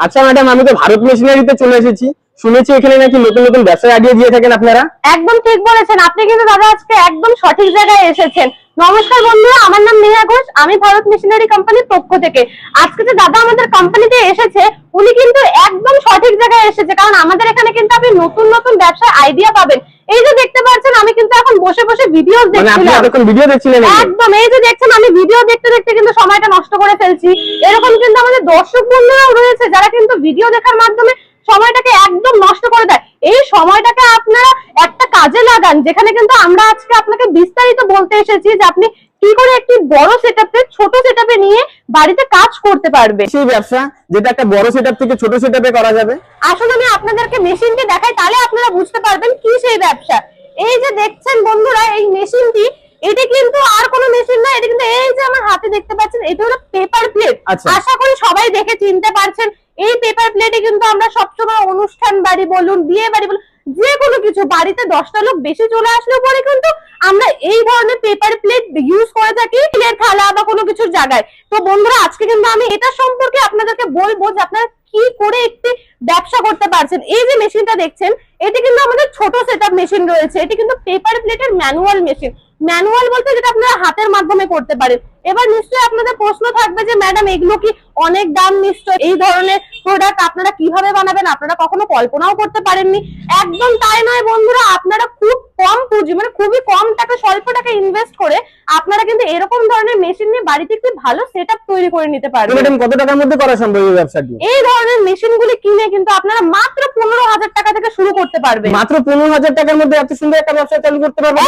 আচ্ছা ম্যাডাম, আমি তো ভারত মেশিনারিতে চলে এসেছি, শুনেছি এখানে নাকি নতুন নতুন ব্যবসার আইডিয়া দিয়ে থাকেন আপনারা। একদম ঠিক বলেছেন আপনি, কিন্তু দাদা আজকে একদম সঠিক জায়গায় এসেছেন। নমস্কার বন্ধুরা, আমার নাম নেহা ঘোষ, আমি ভারত মেশিনারি কোম্পানির পক্ষ থেকে। আজকে যে দাদা আমাদের কোম্পানিতে এসেছে উনি কিন্তু একদম সঠিক জায়গায় এসেছে, কারণ আমাদের এখানে কিন্তু আপনি নতুন নতুন ব্যবসার আইডিয়া পাবেন। এই যে দেখতে পাচ্ছেন আমি কিন্তু এখন বসে বসে ভিডিও দেখছিলাম। ভিডিও দেখছিলেন? একদম, এই যে দেখছেন আমি ভিডিও দেখতে দেখতে কিন্তু সময়টা নষ্ট করে ফেলছি। এরকম কিন্তু আমাদের দর্শক বন্ধুরাও রয়েছে যারা কিন্তু ভিডিও দেখার মাধ্যমে সময়টাকে একদম নষ্ট করে দেয়। এই সময়টাকে আপনারা একটা কাজে লাগান, যেখানে কিন্তু আমরা আজকে আপনাকে বিস্তারিত বলতে এসেছি যে আপনি কি করে একটি বড় সেটআপে ছোট সেটআপে নিয়ে বাড়িতে কাজ করতে পারবে। সেই ব্যবসা যেটা একটা বড় সেটআপ থেকে ছোট সেটআপে করা যাবে। আসলে আমি আপনাদেরকে মেশিনটি দেখাই, তাহলে আপনারা বুঝতে পারবেন কি সেই ব্যবসা। এই যে দেখছেন বন্ধুরা, এই মেশিনটি, এটা কিন্তু আর কোনো মেশিন না, এটা কিন্তু এই যে আমার হাতে দেখতে পাচ্ছেন, এটা হলো পেপার প্লেট। আশা করি সবাই দেখে চিনতে পারছেন। এই পেপার প্লেটে কিন্তু আমরা সবসময় অনুষ্ঠান বাড়ি বলুন, বিয়ে বাড়ি বলুন, যে কোনো কিছু বাড়িতে 10টা লোক বেশি চলে আসলে পরে কিন্তু আমরা এই ধরনের পেপার প্লেট ইউজ করে থাকি স্টিলের থালা বা কোনো কিছুর জায়গায়। তো বন্ধুরা, আজকে কিন্তু আমি এটা সম্পর্কে আপনাদেরকে বলবো যে আপনারা কি করে একটি ব্যবসা করতে পারছেন। এই যে মেশিনটা দেখছেন, এটি কিন্তু আমাদের ছোট সেটআপ মেশিন রয়েছে। এটি কিন্তু পেপার প্লেটের ম্যানুয়াল মেশিন। ম্যানুয়াল বলতে যেটা আপনারা হাতের মাধ্যমে করতে পারেন। এবার নিশ্চয়ই আপনাদের প্রশ্ন থাকবে যে ম্যাডাম এগুলো কি অনেক দাম, নিশ্চয় এই ধরনের প্রোডাক্ট আপনারা কিভাবে বানাবেন, আপনারা কখনো কল্পনাও করতে পারেননি। একদম তাই নয় বন্ধুরা, আপনারা খুব কম পুঁজি, মানে খুবই কম টাকা, স্বল্প টাকা ইনভেস্ট করে আপনারা কিন্তু এরকম ধরনের মেশিন নিয়ে বাড়িতে একটি ভালো সেটআপ তৈরি করে নিতে পারবেন। ম্যাডাম কত টাকার মধ্যে করা সম্ভব এই ব্যবসাটি? এই ধরনের মেশিনগুলি কিনে কিন্তু আপনারা মাত্র 15,000 টাকা থেকে শুরু করতে পারবেন। মাত্র 15,000 টাকার মধ্যে এত সুন্দর একটা ব্যবসা চালু করতে পারবেন?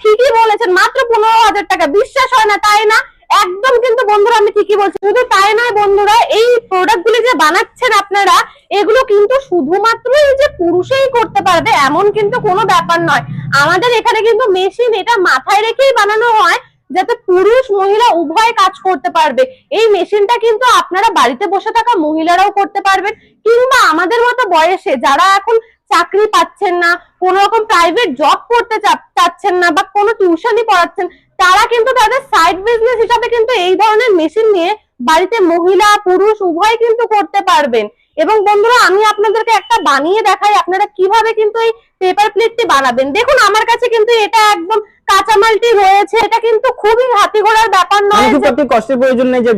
ঠিকই বলেছেন, মাত্র 15,000 টাকা। বিশ্বাস হয় না তাই না? একদম কিন্তু বন্ধুরা আমি ঠিকই বলছি। শুধু তাই নয় বন্ধুরা, এই প্রোডাক্ট গুলি যে বানাচ্ছেন আপনারা, এগুলো কিন্তু শুধুমাত্র এই যে পুরুষই করতে পারবে এমন কিন্তু কোনো ব্যাপার নয়। আমাদের এখানে কিন্তু মেশিন এটা মাথায় রেখেই বানানো হয় যাতে পুরুষ মহিলা উভয় কাজ করতে পারবে। এই মেশিনটা কিন্তু আপনারা বাড়িতে বসে থাকা মহিলারাও করতে পারবেন, কিংবা আমাদের মতো বয়সে যারা এখন চাকরি পাচ্ছেন না, কোন রকম প্রাইভেট জব করতে চাচ্ছেন না, বা কোনো টিউশনই পড়াচ্ছেন, তারা কিন্তু তাদের সাইড বিজনেস হিসাবে কিন্তু এই ধরনের মেশিন নিয়ে বাড়িতে মহিলা পুরুষ উভয় কিন্তু করতে পারবেন। এবং বন্ধুরা, আমি আপনাদেরকে একটা বানিয়ে দেখাই আপনারা কিভাবে কিন্তু এই পেপার প্লেটটি বানাবেন। দেখুন আমার কাছে কিন্তু এটা একদম কাঁচামালটি রয়েছে। এটা কিন্তু খুবই হাতি ঘোড়ার ব্যাপার নয়, কষ্টের প্রয়োজন নেই যে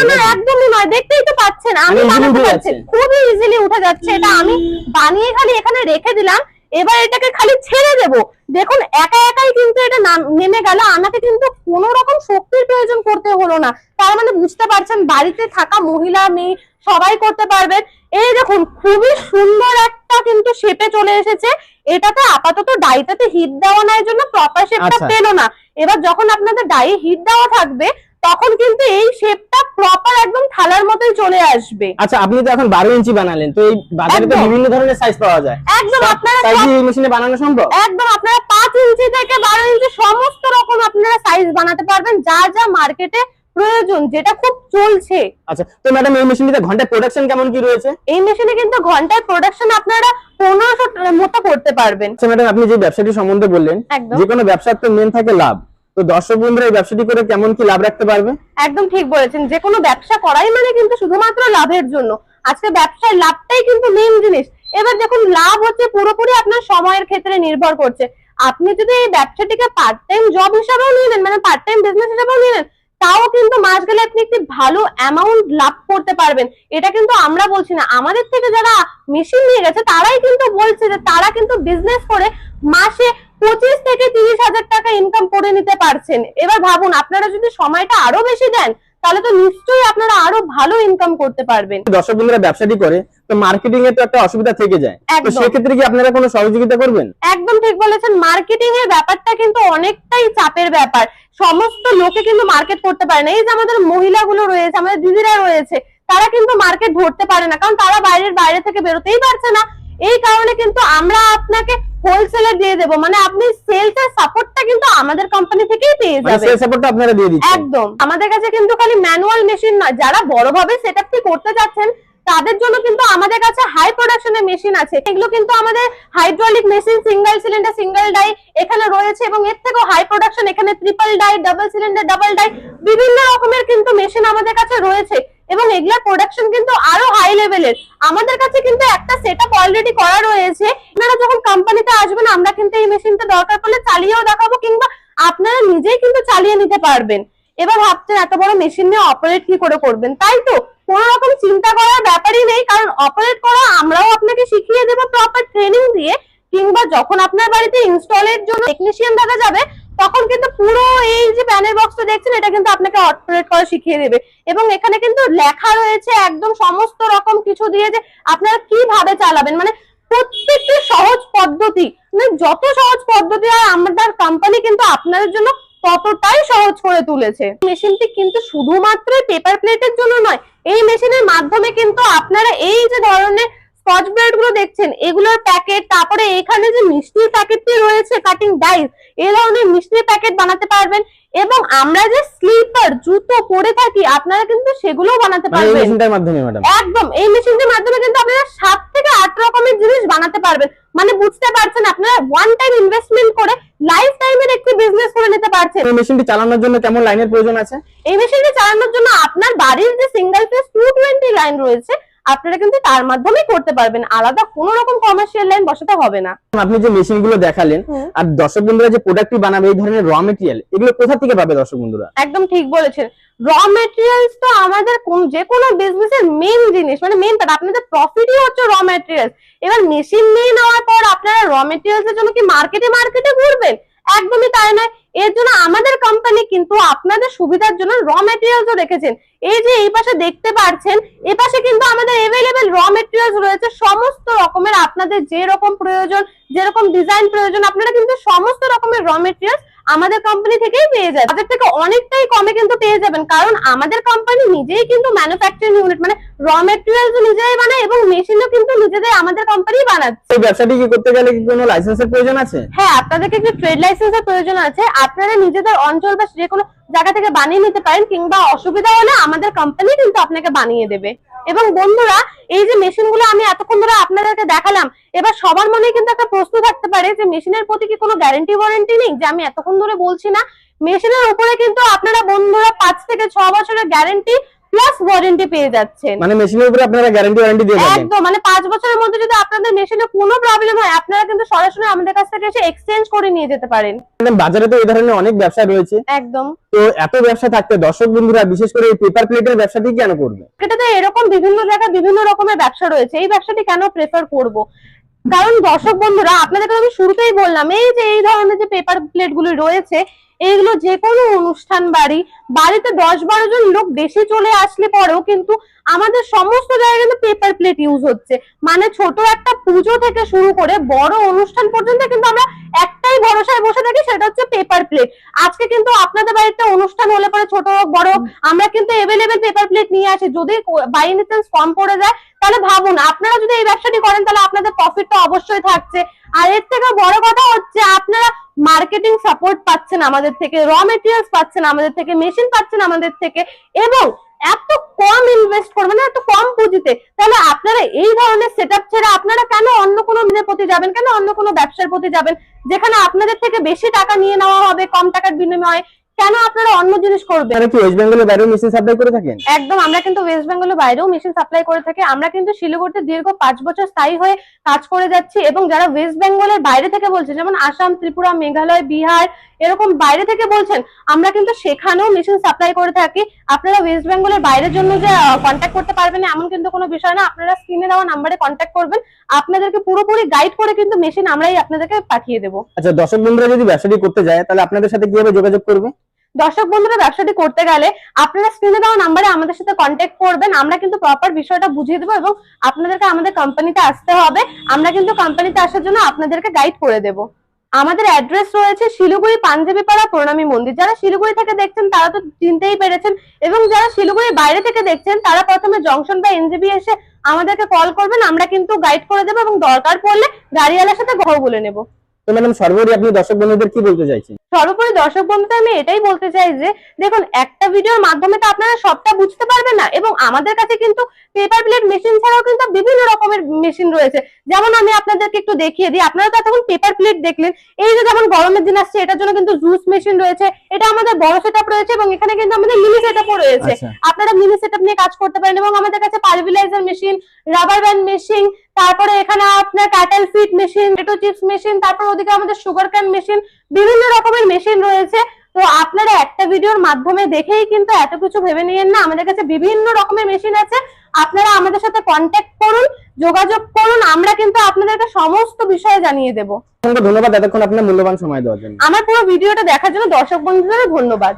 না একদমই নয়। দেখতেই তো পাচ্ছেন আমি বানাতে পারছি, খুবই ইজিলি উঠে যাচ্ছে। এটা আমি বানিয়ে খালি এখানে রেখে দিলাম, এবার এটাকে খালি ছেড়ে দেব। দেখুন একা একাই কিন্তু এটা নেমে গেল, আমাকে কিন্তু কোনো রকম শক্তির প্রয়োজন করতে হলো না। তার মানে বুঝতে পারছেন বাড়িতে থাকা মহিলা মেয়ে সবাই করতে পারবেন। এই দেখুন খুবই সুন্দর একটা কিন্তু শেপে চলে এসেছে। এটাতে আপাতত ডাইটাতে হিট দেওয়া নাই জন্য প্রপার শেপটা পেলো না। এবার যখন আপনাদের ডাই হিট দেওয়া থাকবে তখন কিন্তু এই শেপটা প্রপার একদম থালার মতোই চলে আসবে। আচ্ছা, আপনি তো এখন 12 ইঞ্চি বানালেন, তো এই বাজারে তো বিভিন্ন ধরনের সাইজ পাওয়া যায়। একদম আপনারা এই মেশিনে বানানো সম্ভব? একদম, আপনারা 5 ইঞ্চি থেকে 12 ইঞ্চি সমস্ত রকম আপনারা সাইজ বানাতে পারবেন, যা যা মার্কেটে প্রয়োজন, যেটা খুব চলছে। আচ্ছা, তো ম্যাডাম এই মেশিনটিতে ঘন্টায় প্রোডাকশন কেমন কি রয়েছে? এই মেশিনে কিন্তু ঘন্টায় প্রোডাকশন আপনারা 1500 মতো করতে পারবেন। আচ্ছা ম্যাডাম, আপনি যে ব্যবসাটি সম্বন্ধে বললেন, যে কোনো ব্যবসার তো মেন থাকে লাভ, তো দর্শক বন্ধুরা এই ব্যবসাটি করে কেমন কি লাভ রাখতে পারবে? একদম ঠিক বলেছেন, যে কোনো ব্যবসা করাই মানে কিন্তু শুধুমাত্র লাভের জন্য। আজকে ব্যবসার লাভটাই কিন্তু মেন জিনিস। এবার দেখুন লাভ হচ্ছে পুরোপুরি আপনার সময়ের ক্ষেত্রে নির্ভর করছে। আপনি যদি এই ব্যবসাটিকে পার্ট টাইম জব হিসাবেও নিয়ে নেন, মানে পার্ট টাইম বিজনেস হিসাবেও নিয়ে নেন, তাও কিন্তু মাস গেলে আপনি একটি ভালো অ্যামাউন্ট লাভ করতে পারবেন। এটা কিন্তু আমরা বলছি না, আমাদের থেকে যারা মেশিন নিয়ে গেছে তারাই কিন্তু বলছে যে তারা কিন্তু বিজনেস করে মাসে 25 থেকে 30,000 টাকা ইনকাম করে নিতে পারছেন। এবার ভাবুন আপনারা যদি সময়টা আরো বেশি দেন তাহলে তো নিশ্চয়ই আপনারা আরো ভালো ইনকাম করতে পারবেন। দর্শক বন্ধুরা ব্যবসাটি করে তো মার্কেটিং এ তো একটা অসুবিধা থেকে যায়, তো সেই ক্ষেত্রে কি আপনারা কোনো সহযোগিতা করবেন? একদম ঠিক বলেছেন, মার্কেটিং এর ব্যাপারটা কিন্তু অনেকটাই চাপের ব্যাপার। সমস্ত লোকে কিন্তু মার্কেট করতে পারে না। এই যে আমাদের মহিলাগুলো রয়েছে, আমাদের দিদিরা রয়েছে, তারা কিন্তু মার্কেট ধরতে পারে না, কারণ তারা বাইরে থেকে বেরোতেই পারছে না। এই কারণে কিন্তু আমরা আপনাকে হোলসেলে দিয়ে দেব, মানে আপনি সেলস এর সাপোর্টটা কিন্তু আমাদের কোম্পানি থেকেই পেয়ে যাবেন। সেলস সাপোর্টটা আপনারা দিয়ে দিচ্ছেন? একদম। আমাদের কাছে কিন্তু খালি ম্যানুয়াল মেশিন নয়, যারা বড়ভাবে সেটআপটি করতে যাচ্ছেন তাদের জন্য কিন্তু আমাদের কাছে হাই প্রোডাকশনের মেশিন আছে। এগুলো কিন্তু আমাদের hydraulic machine, single cylinder single die এখানে রয়েছে, এবং এর থেকেও হাই প্রোডাকশন এখানে triple die, double cylinder double die, বিভিন্ন রকমের কিন্তু মেশিন আমাদের কাছে রয়েছে। এবং এগুলার প্রোডাকশন কিন্তু আরো হাই লেভেলের। আমাদের কাছে কিন্তু একটা সেটআপ অলরেডি করা রয়েছে। আপনারা যখন কোম্পানিতে আসবেন আমরা কিন্তু এই মেশিনটা দরকার পড়লে চালিয়েও দেখাবো, কিংবা আপনারা নিজেই কিন্তু চালিয়ে নিতে পারবেন। এবার ভাবছেন এত বড় মেশিন নিয়ে অপারেট কি করে করবেন, তাই তো? কোনো রকম চিন্তা করার ব্যাপারই নেই, কারণ অপারেট করা আমরাও আপনাকে শিখিয়ে দেবো প্রপার ট্রেনিং দিয়ে। কিংবা যখন আপনার বাড়িতে ইনস্টলের জন্য টেকনিশিয়ান দেখা যাবে তখন কিন্তু পুরো এই যে প্যানেল বক্সটা দেখছেন এটা কিন্তু আপনাকে অপারেট করা শিখিয়ে দেবে। এবং এখানে কিন্তু লেখা রয়েছে একদম সমস্ত রকম কিছু দিয়ে যে আপনারা কিভাবে চালাবেন, মানে প্রত্যেকটি সহজ পদ্ধতি, মানে যত সহজ পদ্ধতি হয় আমাদের কোম্পানি কিন্তু আপনাদের জন্য ততটাই সহজ করে তুলেছে। মেশিনটি কিন্তু শুধুমাত্র পেপার প্লেটের জন্য নয়, এই মেশিনের মাধ্যমে কিন্তু আপনারা এই যে ধরনের স্কচ ব্রাইট গুলো দেখছেন এগুলোর প্যাকেট, তারপরে এখানে যে মিষ্টির প্যাকেটটি রয়েছে কাটিং ডাইস, এই ধরনের মিষ্টির প্যাকেট বানাতে পারবেন। এবং আমরা যে স্লিপার জুতো পরে থাকি আপনারা কিন্তু সেগুলোও বানাতে পারবেন মেশিনটার মাধ্যমে। ম্যাডাম একদম এই মেশিনটির মাধ্যমে কিন্তু আপনারা 7 থেকে 8 রকমের জিনিস বানাতে পারবেন। মানে বুঝতে পারছেন আপনারা ওয়ান টাইম ইনভেস্টমেন্ট করে লাইফ টাইমের একটি বিজনেস করে নিতে পারছেন। এই মেশিনটি চালানোর জন্য কেমন লাইনের প্রয়োজন আছে? এই মেশিনটি চালানোর জন্য আপনার বাড়ির যে সিঙ্গেল ফেজ 220 লাইন রয়েছে আপনারা কিন্তু তার মাধ্যমে করতে পারবেন, আলাদা কোনো রকম কমার্শিয়াল লাইন বসাতে হবে না। আপনি যে মেশিনগুলো দেখালেন আর দর্শক বন্ধুরা যে প্রোডাক্টটি বানাবে এই ধরনের র মেটেরিয়াল এগুলো কোথা থেকে পাবে দর্শক বন্ধুরা? একদম ঠিক বলেছেন, র মেটেরিয়ালস তো আমাদের যে কোনো বিজনেসের মেইন জিনিস, মানে মেইন পার্ট। আপনাদের প্রফিটই হচ্ছে র মেটেরিয়ালস। এবার মেশিন নিয়ে নেওয়ার পর আপনারা র মেটেরিয়ালস এর জন্য কি মার্কেটে ঘুরবেন? একদমই তাই নয়। এর জন্য আমাদের কোম্পানি কিন্তু আপনাদের সুবিধার জন্য র মেটেরিয়ালসও রেখেছেন। এই যে এই পাশে দেখতে পাচ্ছেন, এই পাশে কিন্তু আমাদের अवेलेबल র মেটেরিয়ালস রয়েছে সমস্ত রকমের। আপনাদের যে রকম প্রয়োজন, যেরকম ডিজাইন প্রয়োজন, আপনারা কিন্তু সমস্ত রকমের র মেটেরিয়ালস আমাদের কোম্পানি থেকেই পেয়ে যাবেন। তাদের থেকে অনেকটাই কমে কিন্তু পেয়ে যাবেন, কারণ আমাদের কোম্পানি নিজেই কিন্তু ম্যানুফ্যাকচারিং ইউনিট, মানে র মেটেরিয়ালস নিজেই বানায় এবং মেশিনও কিন্তু নিজেদের আমাদের কোম্পানি বানাচ্ছে। এই ব্যবসাটি কি করতে গেলে কি কোনো লাইসেন্সের প্রয়োজন আছে? হ্যাঁ, আপনাদেরকে একটু ট্রেড লাইসেন্সের প্রয়োজন আছে। আপনারা নিজেদের অঞ্চল বা যে কোনো জায়গা থেকে বানিয়ে নিতে পারেন, কিংবা অসুবিধা হলে আমাদের কোম্পানি কিন্তু আপনাকে বানিয়ে দেবে। এবং বন্ধুরা এই যে মেশিনগুলো আমি এতক্ষণ ধরে আপনাদেরকে দেখালাম, এবার সবার মনে কিন্তু একটা প্রশ্ন থাকতে পারে যে মেশিনের প্রতি কি কোনো গ্যারান্টি ওয়ারেন্টি নেই? যে আমি এতক্ষণ ধরে বলছি না, মেশিনের উপরে কিন্তু আপনারা বন্ধুরা 5 থেকে 6 বছরের গ্যারান্টি প্লাস ওয়ারেন্টি পেয়ে যাচ্ছেন। মানে মেশিনের উপরে আপনারা গ্যারান্টি ওয়ারেন্টি দিয়ে দেবেন? একদম, মানে 5 বছরের মধ্যে যদি আপনাদের মেশিনে কোনো প্রবলেম হয় আপনারা কিন্তু সরাসরি আমাদের কাছ থেকে এসে এক্সচেঞ্জ করে নিয়ে যেতে পারেন। বাজারে তো এই ধরনের অনেক ব্যবসা রয়েছে। একদম। তো এত ব্যবসা থাকতে দর্শক বন্ধুরা বিশেষ করে এই পেপার প্লেটের ব্যবসাটি কেন করবে? এটাতে এরকম বিভিন্ন জায়গায় বিভিন্ন রকমের ব্যবসা রয়েছে, এই ব্যবসাটি কেন প্রেফার করব? কারণ দর্শক বন্ধুরা আপনাদেরকে আমি শুরুতেই বললাম, এই যে এই ধরনের যে পেপার প্লেট গুলো রয়েছে এইগুলো যে কোনো অনুষ্ঠান বাড়িতে 10-12 জন লোক বেশি চলে আসলে পরেও কিন্তু আমাদের সমস্ত জায়গায় কিন্তু পেপার প্লেট ইউজ হচ্ছে। মানে ছোট একটা পুজো থেকে শুরু করে বড় অনুষ্ঠান পর্যন্ত কিন্তু আমরা একটাই ভরসায় বসে থাকি, সেটা হচ্ছে পেপার প্লেট। আজকে কিন্তু আপনাদের বাড়িতে অনুষ্ঠান হলে পরে ছোট হোক বড় হোক আমরা কিন্তু अवेलेबल পেপার প্লেট নিয়ে আসি। যদি বাই এনি চান্স কম পড়ে যায় তাহলে ভাবুন, আপনারা যদি এই ব্যবসাটি করেন তাহলে আপনাদের প্রফিটটা অবশ্যই থাকছে। আর এর থেকে বড় কথা হচ্ছে আপনারা মার্কেটিং সাপোর্ট পাচ্ছেন আমাদের থেকে, র মেটেরিয়ালস পাচ্ছেন আমাদের থেকে, মেশিন পাচ্ছেন আমাদের থেকে, এবং এত কম ইনভেস্ট করে, মানে এত কম পুঁজিতে। তাহলে আপনারা এই ধরনের সেটআপ ছেড়ে আপনারা কেন অন্য কোনো বিজনেসের প্রতি যাবেন, কেন অন্য কোনো ব্যবসার প্রতি যাবেন যেখানে আপনাদের থেকে বেশি টাকা নিয়ে নেওয়া হবে কম টাকার বিনিময়ে? কেন আপনারা অন্য জিনিস করবেন? আপনারা কি ওয়েস্ট বেঙ্গলের বাইরেও মেশিন সাপ্লাই করে থাকেন? একদম, আমরা কিন্তু ওয়েস্ট বেঙ্গলের বাইরেও মেশিন সাপ্লাই করে থাকি। আমরা কিন্তু শিলিগুড়িতে দীর্ঘ 5 বছর স্থায়ী হয়ে কাজ করে যাচ্ছি। এবং যারা ওয়েস্ট বেঙ্গলের বাইরে থেকে বলছেন, যেমন আসাম, ত্রিপুরা, মেঘালয়, বিহার এরকম বাইরে থেকে বলছেন, আমরা কিন্তু সেখানেও মেশিন সাপ্লাই করে থাকি। আপনারা ওয়েস্ট বেঙ্গলের বাইরের জন্য যে কন্ট্যাক্ট করতে পারবেন এমন কিন্তু কোনো বিষয় না। আপনারা স্ক্রিনে দেওয়া নাম্বারে কন্ট্যাক্ট করবেন, আপনাদেরকে পুরোপুরি গাইড করে কিন্তু মেশিন আমরাই আপনাদেরকে পাঠিয়ে দেবো। আচ্ছা, দর্শক বন্ধুরা যদি ব্যবসাটি করতে যায় তাহলে আপনাদের সাথে কিভাবে যোগাযোগ করবে? দর্শক বন্ধুরা ব্যবসাটি করতে গেলে আপনারা স্ক্রিনে দেওয়া নাম্বারে আমাদের সাথে কন্ট্যাক্ট করবেন। আমরা কিন্তু প্রপার বিষয়টা বুঝিয়ে দেবো এবং আপনাদেরকে আমাদের কোম্পানিতে আসতে হবে। আমরা কিন্তু কোম্পানিতে আসার জন্য আপনাদেরকে গাইড করে দেব। আমাদের অ্যাড্রেস রয়েছে শিলিগুড়ি পাঞ্জাবি পাড়া প্রণামী মন্দির। যারা শিলিগুড়ি থেকে দেখছেন তারা তো চিনতেই পেরেছেন, এবং যারা শিলিগুড়ির বাইরে থেকে দেখছেন তারা প্রথমে জংশন বা এনজেবি এসে আমাদেরকে কল করবেন, আমরা কিন্তু গাইড করে দেবো এবং দরকার পড়লে গাড়িওয়ালার সাথে কথা বলে নেব। তো ম্যাডাম সর্বোপরি আপনি দর্শক বন্ধুদের কি বলতে চাইছেন? সর্বোপরি দর্শক বন্ধুদের আমি এটাই বলতে চাই যে দেখুন, একটা ভিডিওর মাধ্যমে তো আপনারা সবটা বুঝতে পারবেন না, এবং আমাদের কাছে কিন্তু পেপার প্লেট মেশিন ছাড়াও কিন্তু বিভিন্ন রকমের মেশিন রয়েছে। যেমন আমি আপনাদেরকে একটু দেখিয়ে দিই, আপনারা তো এখন পেপার প্লেট দেখলেন, এই যে যেমন গরমের দিন আসছে এটার জন্য কিন্তু জুস মেশিন রয়েছে, এটা আমাদের বড় সেটআপ রয়েছে, এবং এখানে কিন্তু আমাদের মিনি সেটআপও রয়েছে। আচ্ছা। আপনারা মিনি সেটআপ নিয়ে কাজ করতে পারেন, এবং আমাদের কাছে পালভিলাইজার মেশিন, রাবার ব্যান্ড মেশিন, তারপরে এখানে আপনার cattle feed machine, potato chips machine, তারপর ওদিকে আমাদের সুগার ক্যান মেশিন, বিভিন্ন রকমের মেশিন রয়েছে। তো আপনারা একটা ভিডিওর মাধ্যমে দেখেই কিন্তু এত কিছু ভেবে নিয়েন না, আমাদের কাছে বিভিন্ন রকমের মেশিন আছে। আপনারা আমাদের সাথে কন্ট্যাক্ট করুন, যোগাযোগ করুন, আমরা কিন্তু আপনাদেরকে সমস্ত বিষয়ে জানিয়ে দেব। ধন্যবাদ এতক্ষণ আপনার মূল্যবান সময় দেওয়ার জন্য। আমার পুরো ভিডিওটা দেখার জন্য দর্শক বন্ধুদের ধন্যবাদ।